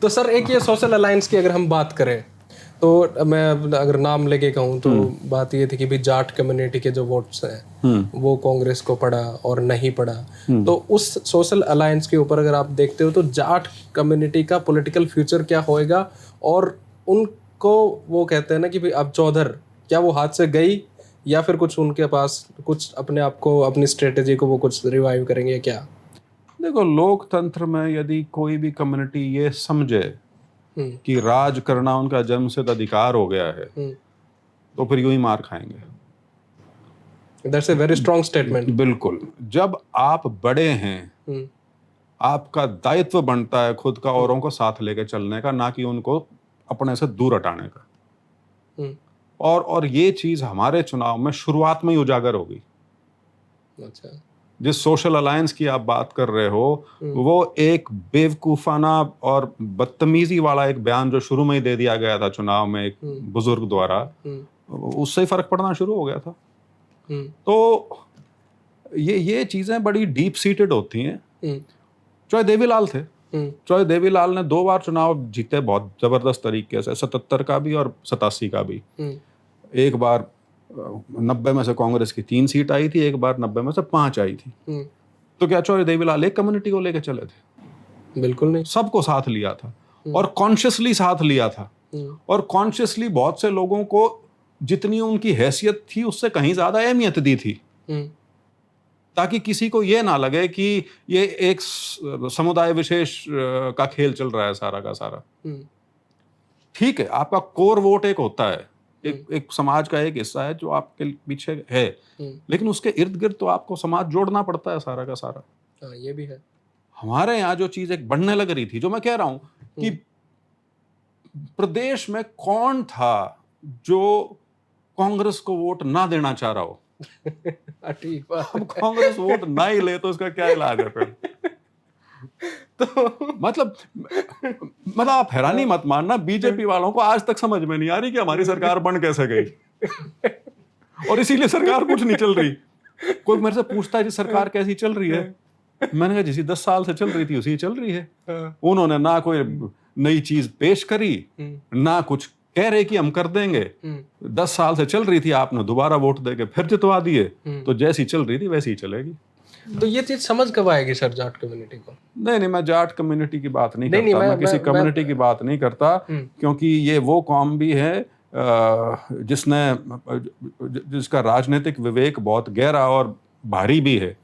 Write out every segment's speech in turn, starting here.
तो सर एक ये सोशल अलायंस की अगर हम बात करें तो मैं अगर नाम लेके कहूँ तो बात ये थी कि भी जाट कम्युनिटी के जो वोट्स हैं वो कांग्रेस को पड़ा और नहीं पड़ा। तो उस सोशल अलायंस के ऊपर अगर आप देखते हो तो जाट कम्युनिटी का पॉलिटिकल फ्यूचर क्या होएगा, और उनको वो कहते हैं ना कि भाई अब चौधर क्या वो हाथ से गई या फिर कुछ उनके पास कुछ अपने आप को अपनी स्ट्रेटेजी को वो कुछ रिवाइव करेंगे क्या? देखो, लोकतंत्र में यदि कोई भी कम्युनिटी ये समझे कि राज करना उनका जन्मसिद्ध अधिकार हो गया है तो फिर यूं ही मार खाएंगे। That's a very strong statement. बिल्कुल। जब आप बड़े हैं, आपका दायित्व बनता है खुद का औरों को साथ लेके चलने का, ना कि उनको अपने से दूर हटाने का। और ये चीज हमारे चुनाव में शुरुआत में ही उजागर होगी। अच्छा। जिस सोशल अलायंस की आप बात कर रहे हो वो एक बेवकूफाना और बदतमीजी वाला एक बयान जो शुरू में ही दे दिया गया था चुनाव में एक बुजुर्ग द्वारा, उससे ही फर्क पड़ना शुरू हो गया था। तो ये चीजें बड़ी डीप सीटेड होती हैं। चाहे देवीलाल थे, चाहे देवीलाल ने 2 बार चुनाव जीते बहुत जबरदस्त तरीके से, 77 का भी और 87 का भी। एक बार 90 में से कांग्रेस की 3 सीट आई थी, एक बार 90 में से 5 आई थी। तो क्या चौधरी देवीलाल एक कम्युनिटी को लेकर चले थे? बिल्कुल नहीं। सबको साथ लिया था और कॉन्शियसली साथ लिया था। और कॉन्शियसली बहुत से लोगों को जितनी उनकी हैसियत थी उससे कहीं ज्यादा अहमियत दी थी, ताकि किसी को यह ना लगे कि ये एक समुदाय विशेष का खेल चल रहा है सारा का सारा। ठीक है, आपका कोर वोट एक होता है, एक समाज का एक हिस्सा है जो आपके पीछे है, लेकिन उसके इर्द गिर्द तो आपको समाज जोड़ना पड़ता है सारा का सारा। हाँ, ये भी है। हमारे यहाँ जो चीज एक बढ़ने लग रही थी, जो मैं कह रहा हूं कि प्रदेश में कौन था जो कांग्रेस को वोट ना देना चाह रहा हो? ठीक बात। अब कांग्रेस वोट ना ही ले तो इसका क्या इलाज है फिर? तो मतलब आप हैरानी मत मानना, बीजेपी वालों को आज तक समझ में नहीं आ रही कि हमारी सरकार बन कैसे गई, और इसीलिए सरकार कुछ नहीं चल रही। कोई मेरे से पूछता है जी सरकार कैसी चल रही है, मैंने कहा जिसी 10 साल से चल रही थी उसी चल रही है। उन्होंने ना कोई नई चीज पेश करी, ना कुछ कह रहे कि हम कर देंगे। 10 साल से चल रही थी, आपने दोबारा वोट देके फिर जितवा दिए, तो जैसी चल रही थी वैसी ही चलेगी। तो ये चीज समझ कब आएगी सर जाट कम्युनिटी को? नहीं, मैं जाट कम्युनिटी की बात नहीं करता, मैं किसी कम्युनिटी की बात नहीं करता, क्योंकि ये वो कौम भी है जिसका राजनीतिक विवेक बहुत गहरा और भारी भी है।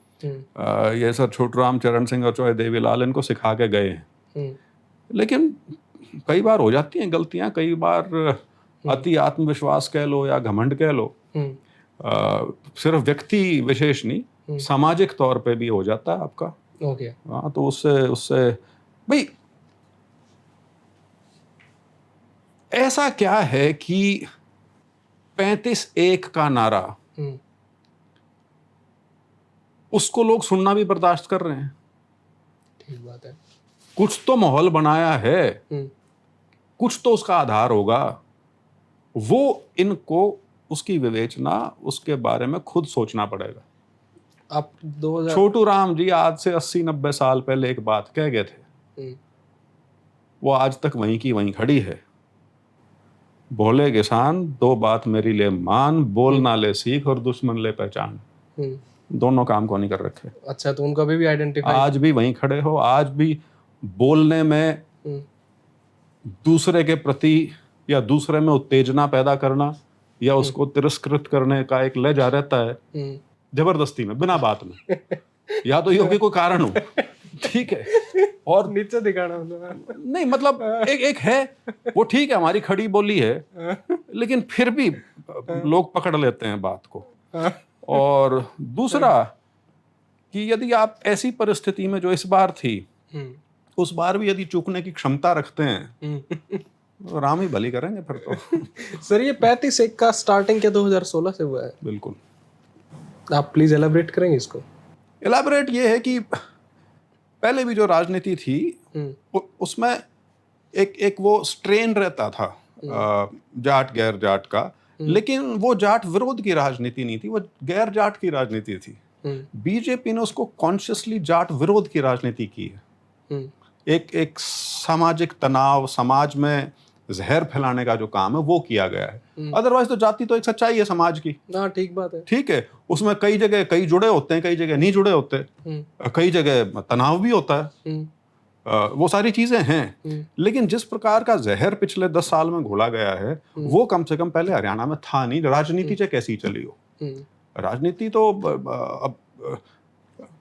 ये सर छोटूराम चरण सिंह और चौधरी देवीलाल इनको सिखा के गए हैं। लेकिन कई बार हो जाती हैं गलतियां, कई बार अति आत्मविश्वास कह लो या घमंड कह लो, सिर्फ व्यक्ति विशेष नहीं, सामाजिक तौर पे भी हो जाता है आपका। ओके। हाँ, तो उससे भाई ऐसा क्या है कि 35-1 का नारा उसको लोग सुनना भी बर्दाश्त कर रहे हैं। ठीक बात है। कुछ तो माहौल बनाया है, कुछ तो उसका आधार होगा, वो इनको उसकी विवेचना उसके बारे में खुद सोचना पड़ेगा। आप 2000 छोटूराम जी आज से 80-90 साल पहले एक बात कह गए थे, वो आज तक वहीं की वहीं खड़ी है। बोले किसान 2 बात मेरी ले मान, बोल ना ले सीख और दुश्मन ले पहचान। दोनों काम को नहीं कर रखे। अच्छा, तो उनका भी आइडेंटिफाई, आज भी वहीं खड़े हो, आज भी बोलने में दूसरे के प्रति या दूसरे में उत्तेजना पैदा करना या उसको तिरस्कृत करने का एक लहजा रहता है, जबरदस्ती में, बिना बात में, या तो ये कोई कारण हो, ठीक है, और नीचे दिखाना नहीं, मतलब एक है वो, ठीक है, हमारी खड़ी बोली है, लेकिन फिर भी लोग पकड़ लेते हैं बात को। और दूसरा कि यदि आप ऐसी परिस्थिति में जो इस बार थी, उस बार भी यदि चूकने की क्षमता रखते हैं तो राम ही भली करेंगे फिर तो। सर ये 35-1 का स्टार्टिंग क्या 2016 से हुआ है? बिल्कुल। आप प्लीज एलाबरेट करेंगे इसको? एलाबरेट ये है कि पहले भी जो राजनीति थी उसमें एक वो स्ट्रेन रहता था जाट गैर जाट का, लेकिन वो जाट विरोध की राजनीति नहीं थी, वो गैर जाट की राजनीति थी। बीजेपी ने उसको कॉन्शियसली जाट विरोध की राजनीति की है। एक सामाजिक तनाव, समाज में जहर फैलाने का जो काम है वो किया गया है। अदरवाइज तो जाति तो एक सच्चाई है समाज की। हाँ, ठीक बात है। ठीक है, उसमें कई जगह कई जुड़े होते हैं, कई जगह नहीं जुड़े होते, कई जगह तनाव भी होता है, वो सारी चीजें हैं। लेकिन जिस प्रकार का जहर पिछले 10 साल में घोला गया है वो कम से कम पहले हरियाणा में था नहीं। राजनीति चाहे कैसी चली हो, राजनीति तो अब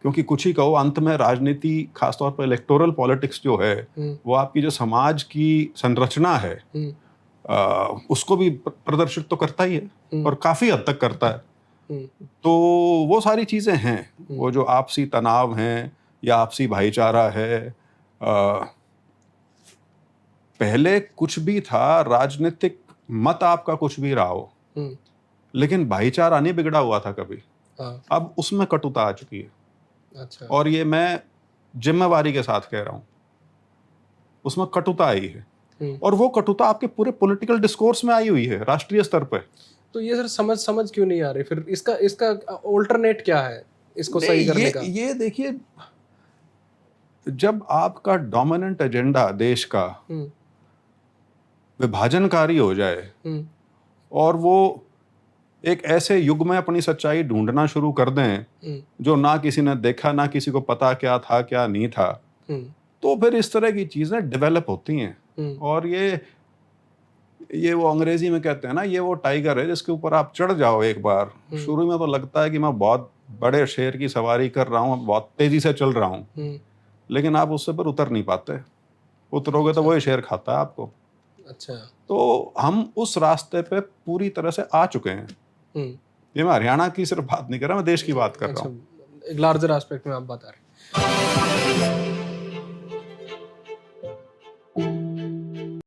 क्योंकि कुछ ही कहो, अंत में राजनीति खासतौर पर इलेक्टोरल पॉलिटिक्स जो है वो आपकी जो समाज की संरचना है उसको भी प्रदर्शित तो करता ही है और काफी हद तक करता है। तो वो सारी चीजें हैं, वो जो आपसी तनाव हैं या आपसी भाईचारा है, पहले कुछ भी था, राजनीतिक मत आपका कुछ भी रहा हो, लेकिन भाईचारा नहीं बिगड़ा हुआ था कभी। अब उसमें कटुता आ चुकी है। अच्छा। और ये मैं जिम्मेवारी के साथ कह रहा हूं, उसमें कटुता आई है और वो कटुता आपके पूरे पॉलिटिकल डिस्कोर्स में आई हुई है राष्ट्रीय स्तर पे। तो ये सर समझ क्यों नहीं आ रही फिर? इसका ऑल्टरनेट क्या है इसको सही करने का? ये देखिए, जब आपका डोमिनेंट एजेंडा देश का विभाजनकारी हो जाए और वो एक ऐसे युग में अपनी सच्चाई ढूंढना शुरू कर दें जो ना किसी ने देखा, ना किसी को पता क्या था क्या नहीं था, तो फिर इस तरह की चीजें डेवलप होती हैं। और ये वो अंग्रेजी में कहते हैं ना, ये वो टाइगर है जिसके ऊपर आप चढ़ जाओ एक बार, शुरू में तो लगता है कि मैं बहुत बड़े शेर की सवारी कर रहा हूँ, बहुत तेजी से चल रहा हूँ, लेकिन आप उससे पर उतर नहीं पाते। उतरोगे तो वही शेर खाता है आपको। अच्छा। तो हम उस रास्ते पे पूरी तरह से आ चुके हैं। ये मैं हरियाणा की सिर्फ बात नहीं कर रहा, मैं देश की बात कर रहा हूँ। एक लार्जर एस्पेक्ट में आप बता रहे हैं।